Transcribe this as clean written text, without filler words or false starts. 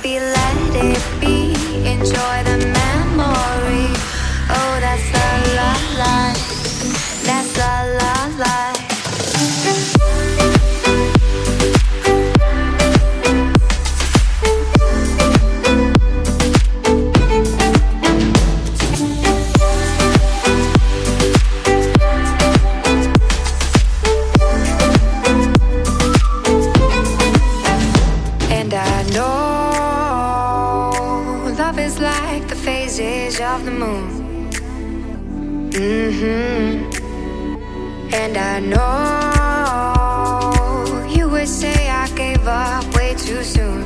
baby, let it be. Enjoy the memory. Oh, that's la la life. That's la la life. Of the moon. And I know you would say I gave up way too soon.